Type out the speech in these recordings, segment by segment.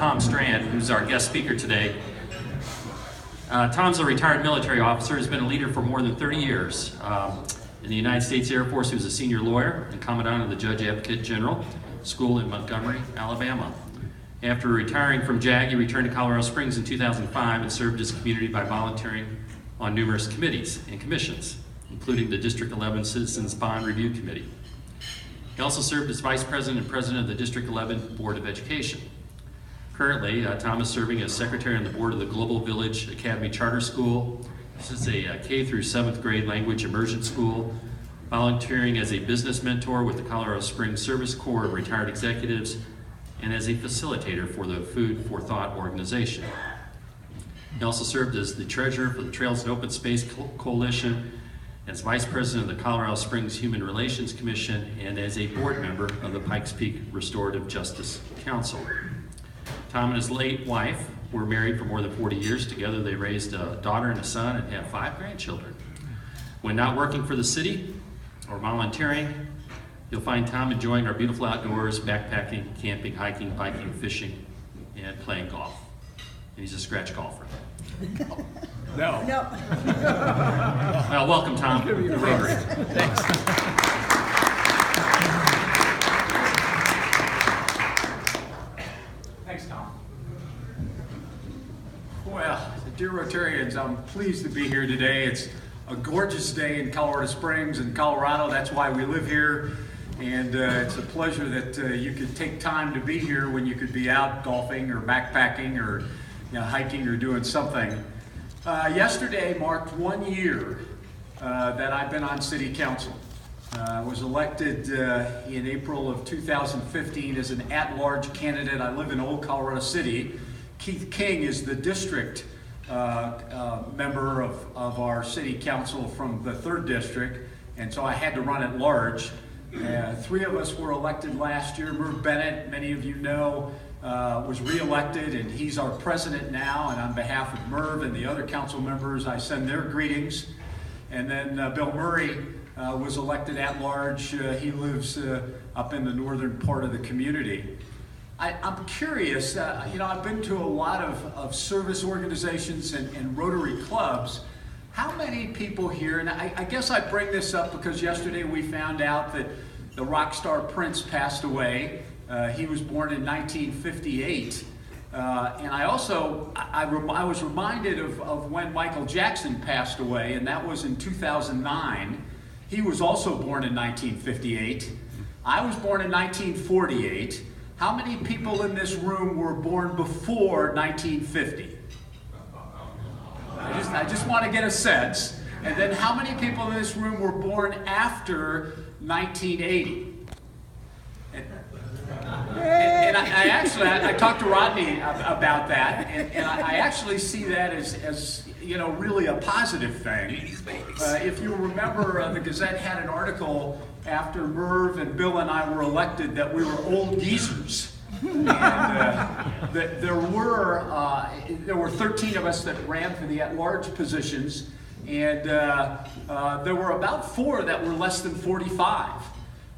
Tom Strand, who's our guest speaker today. Tom's a retired military officer, has been a leader for more than 30 years. In the United States Air Force, he was a senior lawyer and commandant of the Judge Advocate General School in Montgomery, Alabama. After retiring from JAG, he returned to Colorado Springs in 2005 and served his community by volunteering on numerous committees and commissions, including the District 11 Citizens Bond Review Committee. He also served as Vice President and President of the District 11 Board of Education. Currently, Tom is serving as Secretary on the Board of the Global Village Academy Charter School. This is a K through 7th grade language immersion school, volunteering as a business mentor with the Colorado Springs Service Corps of Retired Executives, and as a facilitator for the Food for Thought organization. He also served as the treasurer for the Trails and Open Space Coalition, as vice president of the Colorado Springs Human Relations Commission, and as a board member of the Pikes Peak Restorative Justice Council. Tom and his late wife were married for more than 40 years. Together they raised a daughter and a son and have 5 grandchildren. When not working for the city or volunteering, you'll find Tom enjoying our beautiful outdoors, backpacking, camping, hiking, biking, fishing, and playing golf. And he's a scratch golfer. No. Well, welcome, Tom, to Rotary. Thanks. Thanks, Tom. Well, dear Rotarians, I'm pleased to be here today. It's a gorgeous day in Colorado Springs and Colorado. That's why we live here. And it's a pleasure that you could take time to be here when you could be out golfing or backpacking or hiking or doing something. Yesterday marked 1 year that I've been on City Council. I was elected in April of 2015 as an at-large candidate. I live in Old Colorado City. Keith King is the district member of our City Council from the 3rd District, and so I had to run at large. 3 of us were elected last year. Merv Bennett, many of you know, was re-elected, and he's our president now. And on behalf of Merv and the other council members, I send their greetings. And then Bill Murray was elected at large. He lives up in the northern part of the community. I'm curious, I've been to a lot of service organizations and Rotary clubs. How many people here, and I guess I bring this up because yesterday we found out that the rock star Prince passed away. He was born in 1958. And I was reminded of when Michael Jackson passed away, and that was in 2009. He was also born in 1958. I was born in 1948. How many people in this room were born before 1950? I just want to get a sense. And then how many people in this room were born after 1980? And I talked to Rodney about that, and I actually see that as really a positive thing. If you remember, the Gazette had an article after Merv and Bill and I were elected that we were old geezers. And there were 13 of us that ran for the at-large positions, and there were about 4 that were less than 45.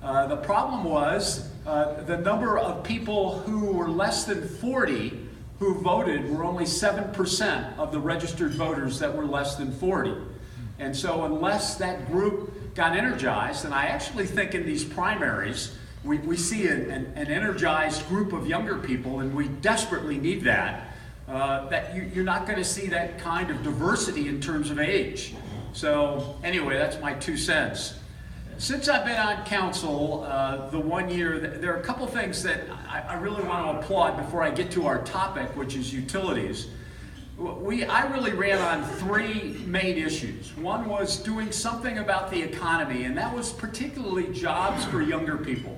The problem was the number of people who were less than 40 who voted were only 7% of the registered voters that were less than 40. And so unless that group got energized, and I actually think in these primaries, we see an energized group of younger people, and we desperately need that, you're not going to see that kind of diversity in terms of age. So anyway, that's my 2 cents. Since I've been on council the 1 year, there are a couple things that I really want to applaud before I get to our topic, which is utilities. I really ran on 3 main issues. One was doing something about the economy, and that was particularly jobs for younger people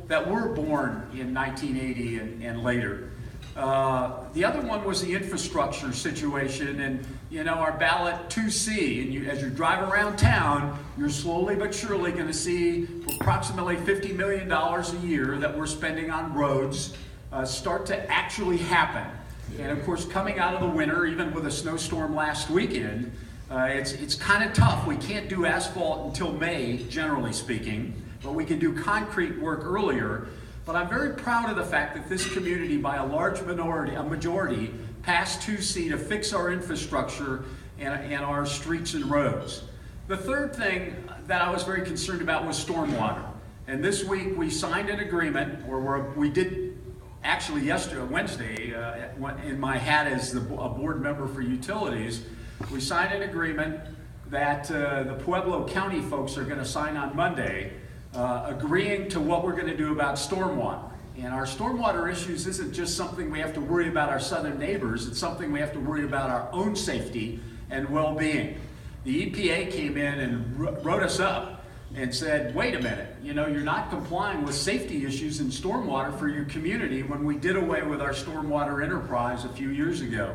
that were born in 1980 and later. The other one was the infrastructure situation, and our ballot 2C, and as you drive around town, you're slowly but surely going to see approximately $50 million a year that we're spending on roads start to actually happen. And of course, coming out of the winter, even with a snowstorm last weekend, it's kind of tough. We can't do asphalt until May, generally speaking, but we can do concrete work earlier. But I'm very proud of the fact that this community, by a majority, passed 2C to fix our infrastructure and our streets and roads. The third thing that I was very concerned about was stormwater. And this week we signed an agreement, or we did actually Wednesday, in my hat as a board member for utilities, we signed an agreement that the Pueblo County folks are going to sign on Monday, agreeing to what we're going to do about stormwater. And our stormwater issues isn't just something we have to worry about our southern neighbors, it's something we have to worry about our own safety and well-being. The EPA came in and wrote us up and said, wait a minute, you're not complying with safety issues in stormwater for your community when we did away with our stormwater enterprise a few years ago.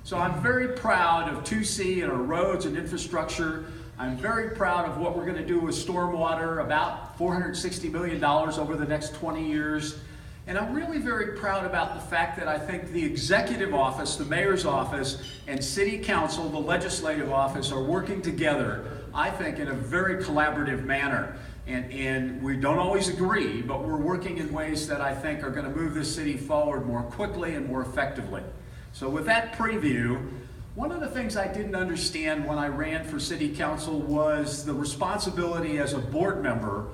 So I'm very proud of 2C and our roads and infrastructure. I'm very proud of what we're going to do with stormwater, about $460 million over the next 20 years. And I'm really very proud about the fact that I think the executive office, the mayor's office, and city council, the legislative office, are working together, I think, in a very collaborative manner. And we don't always agree, but we're working in ways that I think are going to move this city forward more quickly and more effectively. So with that preview, one of the things I didn't understand when I ran for city council was the responsibility as a board member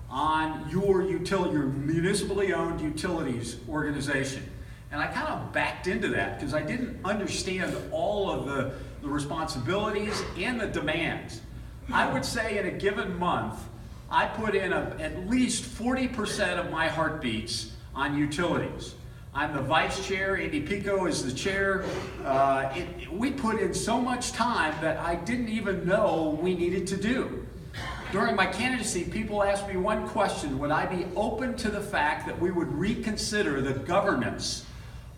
on your municipally owned utilities organization. And I kind of backed into that because I didn't understand all of the responsibilities and the demands. I would say in a given month, I put in at least 40% of my heartbeats on utilities. I'm the vice chair, Andy Pico is the chair. We put in so much time that I didn't even know we needed to do. During my candidacy, people asked me one question: would I be open to the fact that we would reconsider the governance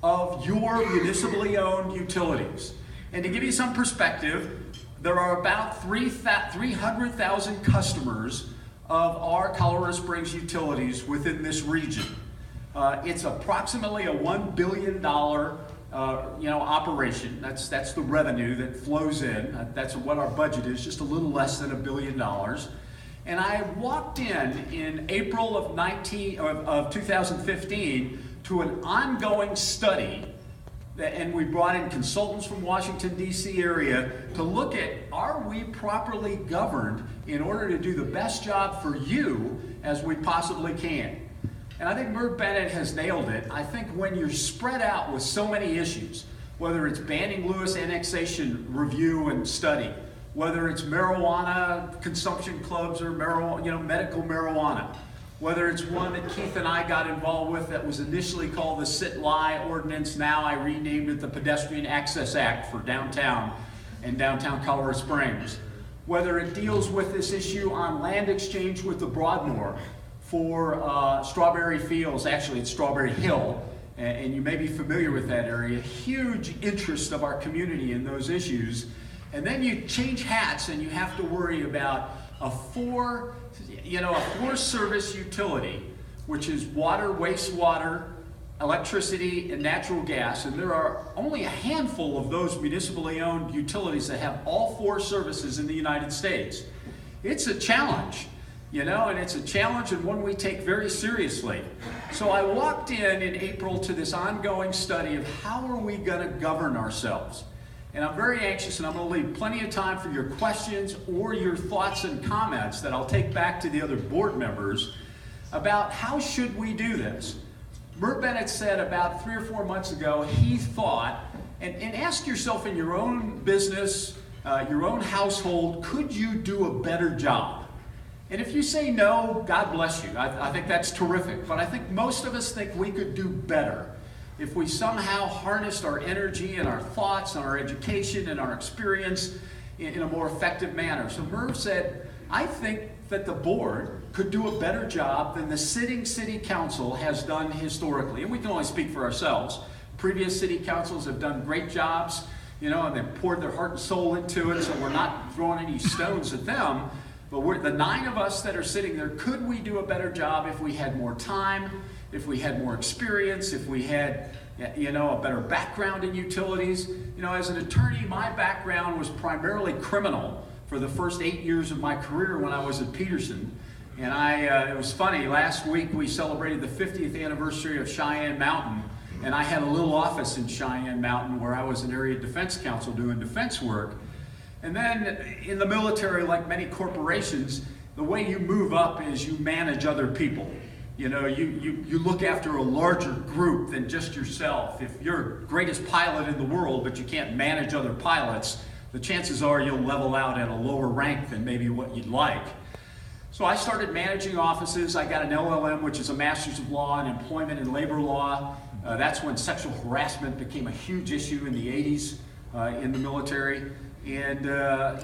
of your municipally owned utilities? And to give you some perspective, there are about 300,000 customers of our Colorado Springs utilities within this region. It's approximately a $1 billion operation. That's the revenue that flows in. That's what our budget is, just a little less than $1 billion. And I walked in April of 2015 to an ongoing study, and we brought in consultants from Washington, D.C. area to look at, are we properly governed in order to do the best job for you as we possibly can? And I think Merv Bennett has nailed it. I think when you're spread out with so many issues, whether it's banning Lewis annexation review and study, whether it's marijuana consumption clubs or medical marijuana, whether it's one that Keith and I got involved with that was initially called the Sit-Lie Ordinance, now I renamed it the Pedestrian Access Act for downtown and downtown Colorado Springs, whether it deals with this issue on land exchange with the Broadmoor for Strawberry Fields, actually it's Strawberry Hill, and you may be familiar with that area, huge interest of our community in those issues. And then you change hats and you have to worry about a four service utility, which is water, wastewater, electricity, and natural gas. And there are only a handful of those municipally owned utilities that have all four services in the United States. It's a challenge, and it's a challenge and one we take very seriously. So I walked in April to this ongoing study of how are we going to govern ourselves. And I'm very anxious, and I'm going to leave plenty of time for your questions or your thoughts and comments that I'll take back to the other board members about how should we do this. Merv Bennett said about 3 or 4 months ago, he thought, and ask yourself in your own business, your own household, could you do a better job? And if you say no, God bless you. I think that's terrific. But I think most of us think we could do better if we somehow harnessed our energy and our thoughts and our education and our experience in a more effective manner. So Merv said, I think that the board could do a better job than the sitting city council has done historically. And we can only speak for ourselves. Previous city councils have done great jobs, and they've poured their heart and soul into it, so we're not throwing any stones at them. But the 9 of us that are sitting there, could we do a better job if we had more time, if we had more experience, if we had a better background in utilities? As an attorney, my background was primarily criminal for the first 8 years of my career when I was at Peterson. And it was funny, last week we celebrated the 50th anniversary of Cheyenne Mountain, and I had a little office in Cheyenne Mountain where I was an area defense counsel doing defense work. And then in the military, like many corporations, the way you move up is you manage other people. You know, you look after a larger group than just yourself. If you're greatest pilot in the world, but you can't manage other pilots, the chances are you'll level out at a lower rank than maybe what you'd like. So I started managing offices. I got an LLM, which is a Master's of Law in Employment and Labor Law. That's when sexual harassment became a huge issue in the 80s in the military. And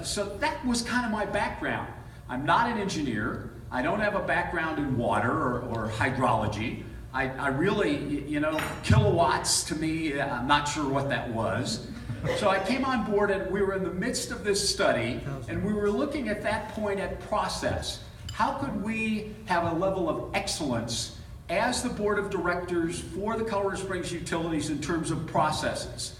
so that was kind of my background. I'm not an engineer. I don't have a background in water or hydrology. I really, you know, kilowatts to me, I'm not sure what that was. So I came on board and we were in the midst of this study and we were looking at that point at process. How could we have a level of excellence as the board of directors for the Colorado Springs Utilities in terms of processes?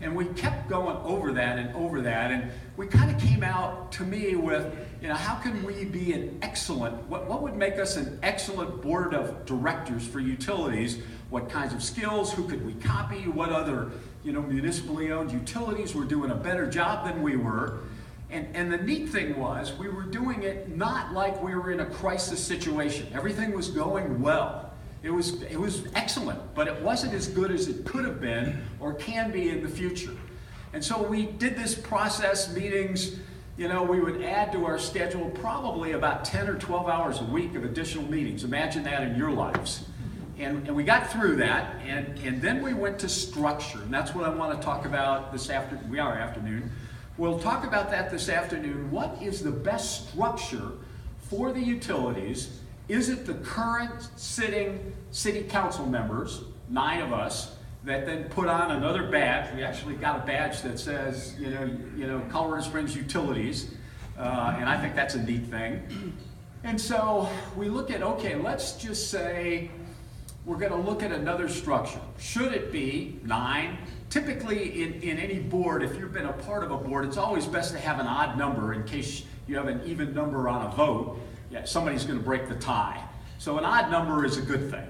And we kept going over that, and we kind of came out, to me, with, you know, how can we be an excellent, what would make us an excellent board of directors for utilities? What kinds of skills, who could we copy, what other, you know, municipally owned utilities were doing a better job than we were? And the neat thing was, we were doing it not like we were in a crisis situation. Everything was going well. It was excellent, but it wasn't as good as it could have been or can be in the future. And so we did this process meetings. You know, we would add to our schedule probably about 10 or 12 hours a week of additional meetings. Imagine that in your lives. And we got through that, and then we went to structure, and that's what I want to talk about this afternoon. We'll talk about that this afternoon. What is the best structure for the utilities? Is it the current sitting city council members, 9 of us, that then put on another badge? We actually got a badge that says, you know, Colorado Springs Utilities, and I think that's a neat thing. And so we look at, okay, let's just say we're going to look at another structure. Should it be 9? Typically, in any board, if you've been a part of a board, it's always best to have an odd number in case you have an even number on a vote. Yeah, somebody's going to break the tie. So an odd number is a good thing.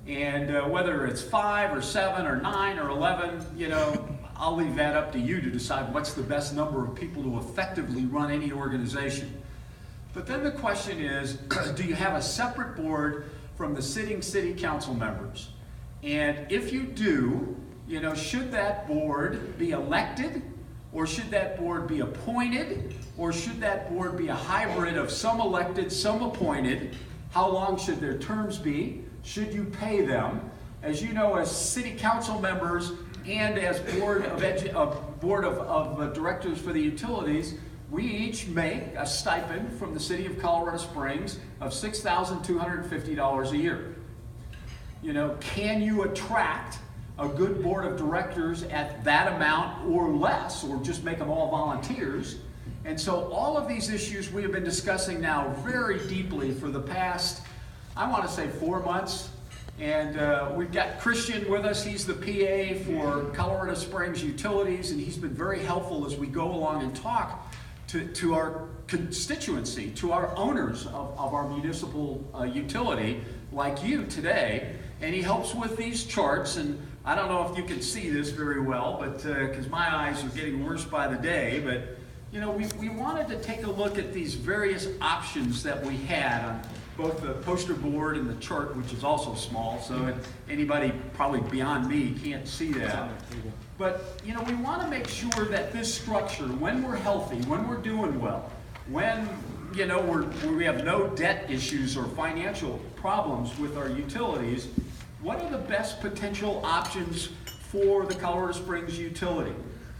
And whether it's 5 or 7 or 9 or 11, you know, I'll leave that up to you to decide what's the best number of people to effectively run any organization. But then the question is, do you have a separate board from the sitting city council members? And if you do, you know, should that board be elected? Or should that board be appointed? Or should that board be a hybrid of some elected, some appointed? How long should their terms be? Should you pay them? As you know, as city council members and as board of directors for the utilities, we each make a stipend from the city of Colorado Springs of $6,250 a year. You know, can you attract a good board of directors at that amount or less, or just make them all volunteers? And so all of these issues we have been discussing now very deeply for the past, I want to say 4 months. And we've got Christian with us. He's the PA for Colorado Springs Utilities, and he's been very helpful as we go along and talk to our constituency, to our owners of our municipal utility, like you today. And he helps with these charts, and I don't know if you can see this very well, but because my eyes are getting worse by the day, but you know, we wanted to take a look at these various options that we had on both the poster board and the chart, which is also small, so anybody probably beyond me can't see that. But you know, we want to make sure that this structure, when we're healthy, when we're doing well, when you know we have no debt issues or financial problems with our utilities, what are the best potential options for the Colorado Springs utility?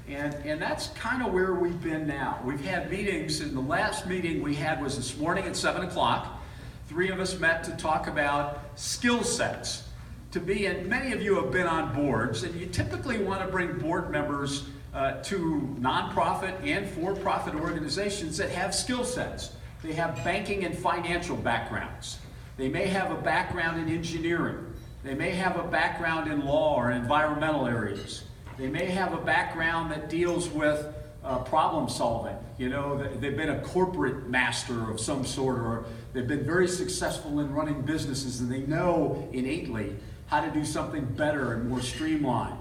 And that's kind of where we've been now. We've had meetings, and the last meeting we had was this morning at 7 o'clock. 3 of us met to talk about skill sets. And many of you have been on boards, and you typically want to bring board members to nonprofit and for-profit organizations that have skill sets. They have banking and financial backgrounds. They may have a background in engineering. They may have a background in law or environmental areas. They may have a background that deals with problem solving. You know, they've been a corporate master of some sort, or they've been very successful in running businesses, and they know innately how to do something better and more streamlined.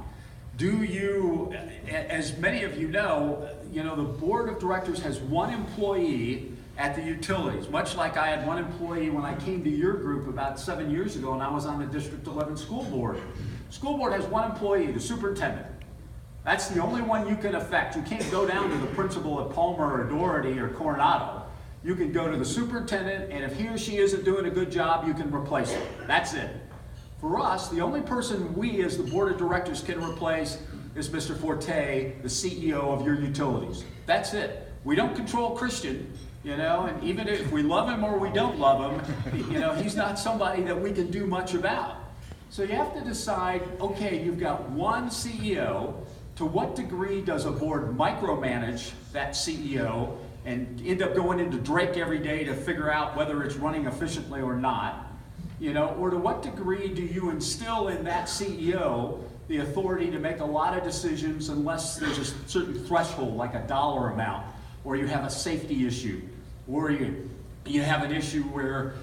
Do you, as many of you know, the board of directors has one employee at the utilities, much like I had one employee when I came to your group about 7 years ago and I was on the District 11 school board. School board has one employee, the superintendent. That's the only one you can affect. You can't go down to the principal at Palmer or Doherty or Coronado. You can go to the superintendent, and if he or she isn't doing a good job, you can replace him. That's it. For us, the only person we as the board of directors can replace is Mr. Forte, the CEO of your utilities. That's it. We don't control Christian, and even if we love him or we don't love him, he's not somebody that we can do much about. So you have to decide, okay, you've got one CEO. To what degree does a board micromanage that CEO and end up going into Drake every day to figure out whether it's running efficiently or not? Or to what degree do you instill in that CEO the authority to make a lot of decisions unless there's a certain threshold, like a dollar amount, or you have a safety issue, or you have an issue where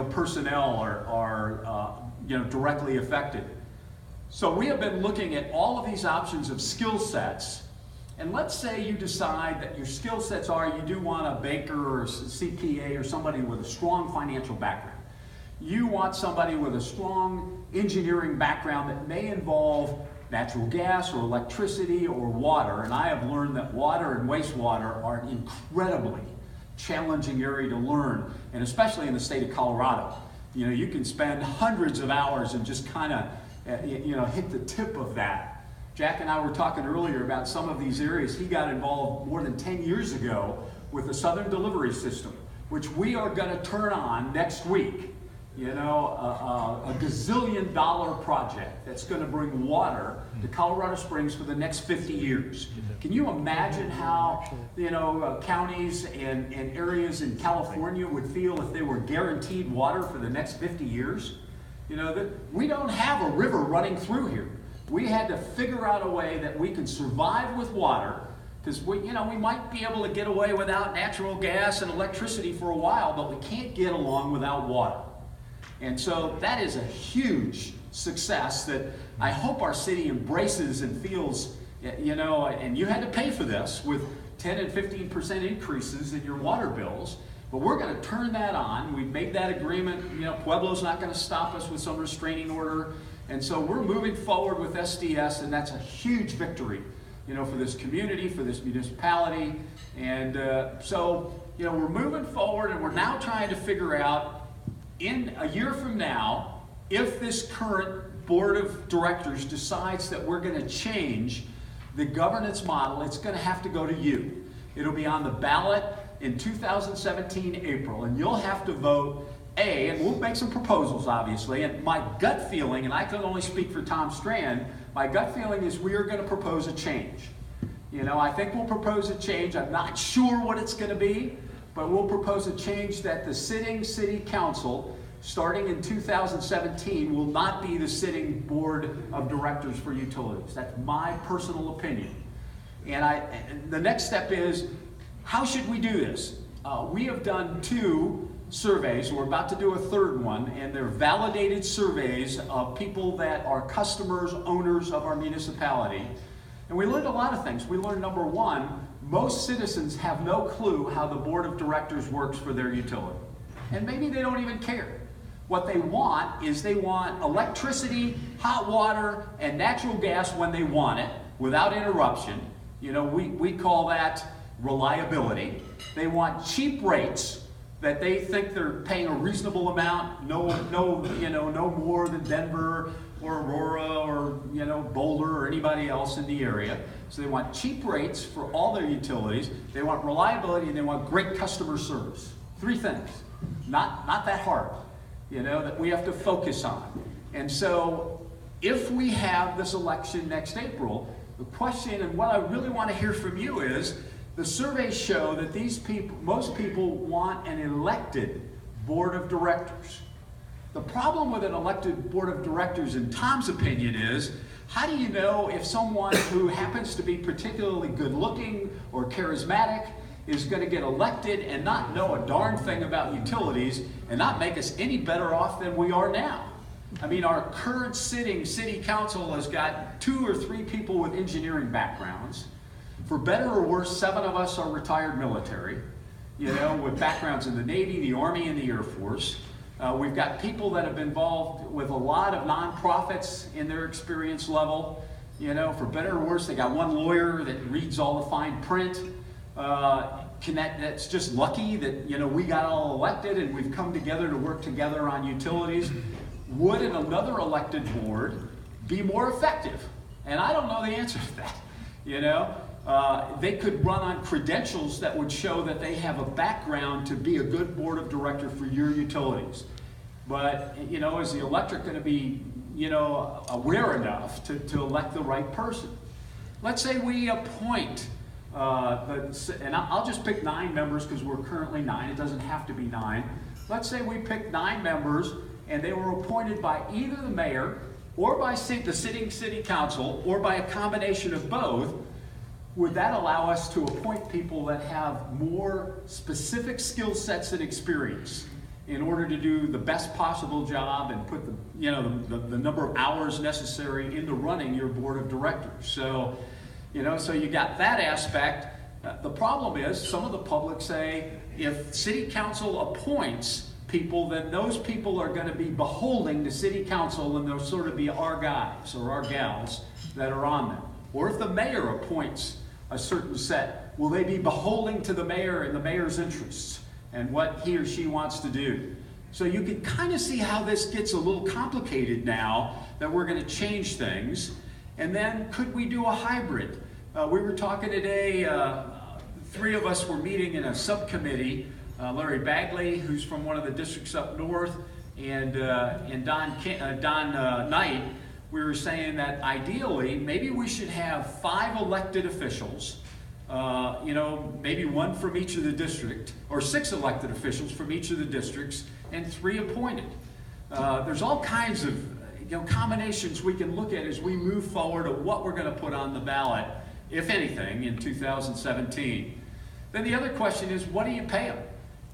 personnel are directly affected. So we have been looking at all of these options of skill sets, and let's say you decide that your skill sets are you do want a banker or a CPA or somebody with a strong financial background. You want somebody with a strong engineering background that may involve natural gas or electricity or water, and I have learned that water and wastewater are an incredibly challenging area to learn, and especially in the state of Colorado. You can spend hundreds of hours and just kind of hit the tip of that. Jack and I were talking earlier about some of these areas. He got involved more than 10 years ago with the Southern Delivery System, which we are going to turn on next week. A gazillion-dollar project that's going to bring water to Colorado Springs for the next 50 years. Can you imagine how counties and areas in California would feel if they were guaranteed water for the next 50 years? We don't have a river running through here. We had to figure out a way that we could survive with water, because we might be able to get away without natural gas and electricity for a while, but we can't get along without water. And so that is a huge success that I hope our city embraces and feels, and you had to pay for this with 10 and 15% increases in your water bills. But we're going to turn that on. We've made that agreement. Pueblo's not going to stop us with some restraining order. And so we're moving forward with SDS, and that's a huge victory, for this community, for this municipality. And so we're moving forward, and we're now trying to figure out, in a year from now, if this current board of directors decides that we're going to change the governance model, it's going to have to go to you. It'll be on the ballot in 2017 April, and you'll have to vote A, and we'll make some proposals, obviously, and my gut feeling, and I can only speak for Tom Strand, my gut feeling is we are going to propose a change. I think we'll propose a change. I'm not sure what it's going to be, but we'll propose a change that the sitting city council, starting in 2017, will not be the sitting board of directors for utilities. That's my personal opinion. And the next step is, how should we do this? We have done 2 surveys. We're about to do a 3rd one, and they're validated surveys of people that are customers, owners of our municipality. And we learned a lot of things. We learned, number one, most citizens have no clue how the board of directors works for their utility. And maybe they don't even care. What they want is they want electricity, hot water, and natural gas when they want it, without interruption. We call that reliability. They want cheap rates that they think they're paying a reasonable amount, no more than Denver or Aurora or Boulder or anybody else in the area. So they want cheap rates for all their utilities. They want reliability, and they want great customer service. 3 things, not that hard, that we have to focus on. And so if we have this election next April, the question, and what I really want to hear from you is, the surveys show that most people want an elected board of directors. The problem with an elected board of directors, in Tom's opinion, is How do you know if someone who happens to be particularly good looking or charismatic is going to get elected and not know a darn thing about utilities and not make us any better off than we are now? I mean, our current sitting city council has got 2 or 3 people with engineering backgrounds. For better or worse, 7 of us are retired military, you know, with backgrounds in the Navy, the Army, and the Air Force. We've got people that have been involved with a lot of nonprofits in their experience level. You know, for better or worse, they got one lawyer that reads all the fine print. That's just lucky that, you know, we got all elected and we've come together to work together on utilities. Would another elected board be more effective? And I don't know the answer to that. You know, they could run on credentials that would show that they have a background to be a good board of director for your utilities. But, you know, is the electorate going to be, you know, aware enough to elect the right person? Let's say we appoint, and I'll just pick 9 members because we're currently 9. It doesn't have to be 9. Let's say we pick 9 members and they were appointed by either the mayor or by the sitting city council or by a combination of both. Would that allow us to appoint people that have more specific skill sets and experience in order to do the best possible job and put the number of hours necessary into running your board of directors? So, you know, so you got that aspect. The problem is some of the public say if city council appoints people, then those people are going to be beholding to city council and they'll sort of be our guys or our gals that are on them. Or if the mayor appoints a certain set, will they be beholding to the mayor and the mayor's interests and what he or she wants to do? So you can kind of see how this gets a little complicated now that we're going to change things. And then could we do a hybrid? We were talking today, 3 of us were meeting in a subcommittee, Larry Bagley, who's from one of the districts up north, and Don Knight. We were saying that ideally, maybe we should have 5 elected officials, you know, maybe 1 from each of the district, or 6 elected officials from each of the districts, and 3 appointed. There's all kinds of, you know, combinations we can look at as we move forward of what we're going to put on the ballot, if anything, in 2017. Then the other question is, what do you pay them?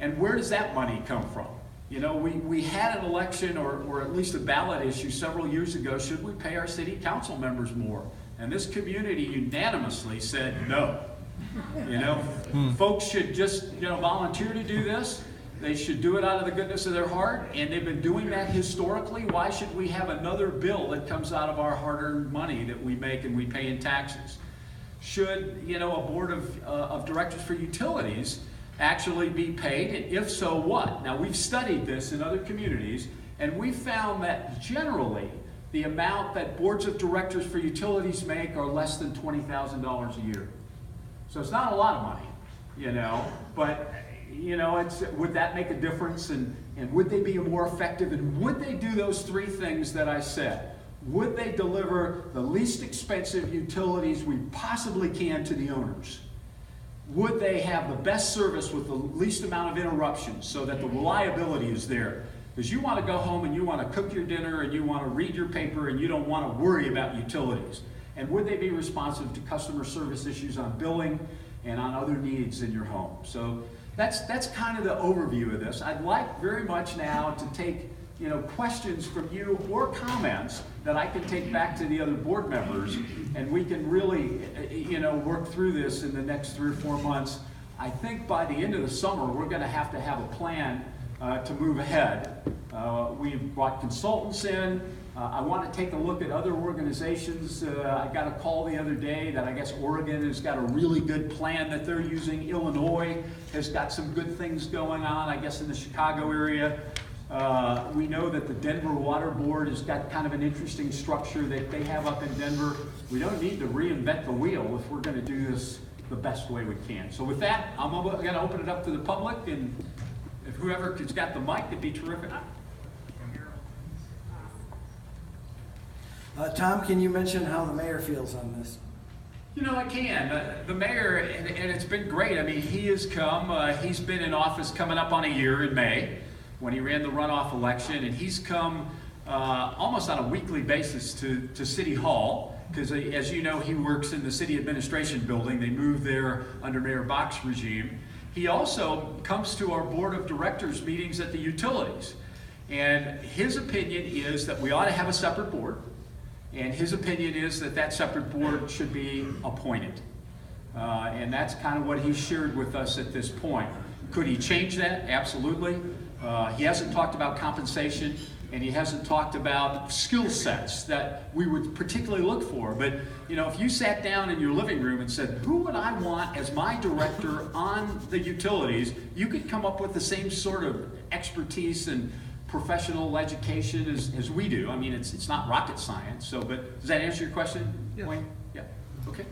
And where does that money come from? You know, we had an election or at least a ballot issue several years ago. Should we pay our city council members more? And this community unanimously said no. You know, folks should just, you know, volunteer to do this. They should do it out of the goodness of their heart, and they've been doing that historically. Why should we have another bill that comes out of our hard-earned money that we make and we pay in taxes? Should, you know, a board of directors for utilities actually be paid, and if so, what? Now, we've studied this in other communities, and we found that generally the amount that boards of directors for utilities make are less than $20,000 a year. So it's not a lot of money, you know, but, you know, would that make a difference, and would they be more effective, and would they do those 3 things that I said? Would they deliver the least expensive utilities we possibly can to the owners? Would they have the best service with the least amount of interruptions so that the reliability is there? Because you want to go home and you want to cook your dinner and you want to read your paper and you don't want to worry about utilities. And would they be responsive to customer service issues on billing and on other needs in your home? So that's kind of the overview of this. I'd like very much now to take, you know, questions from you or comments that I can take back to the other board members, and we can really, you know, work through this in the next 3 or 4 months. I think by the end of the summer, we're going to have a plan to move ahead. We've brought consultants in. I want to take a look at other organizations. I got a call the other day that I guess Oregon has got a really good plan that they're using. Illinois has got some good things going on, I guess, in the Chicago area. We know that the Denver Water Board has got kind of an interesting structure that they have up in Denver. We don't need to reinvent the wheel if we're going to do this the best way we can. So with that, I'm going to open it up to the public, and if whoever has got the mic, it'd be terrific. Tom, can you mention how the mayor feels on this? You know, I can. The mayor, and it's been great. I mean, he has come, he's been in office coming up on a year in May when he ran the runoff election, and he's come almost on a weekly basis to City Hall, because as you know, he works in the city administration building. They moved there under Mayor Bach's regime. He also comes to our board of directors meetings at the utilities. And his opinion is that we ought to have a separate board. And his opinion is that that separate board should be appointed. And that's kind of what he shared with us at this point. Could he change that? Absolutely. He hasn't talked about compensation, and he hasn't talked about skill sets that we would particularly look for. But you know, if you sat down in your living room and said, who would I want as my director on the utilities, you could come up with the same sort of expertise and professional education as we do. I mean, it's not rocket science. So, but does that answer your question, Wayne? Yeah. Okay.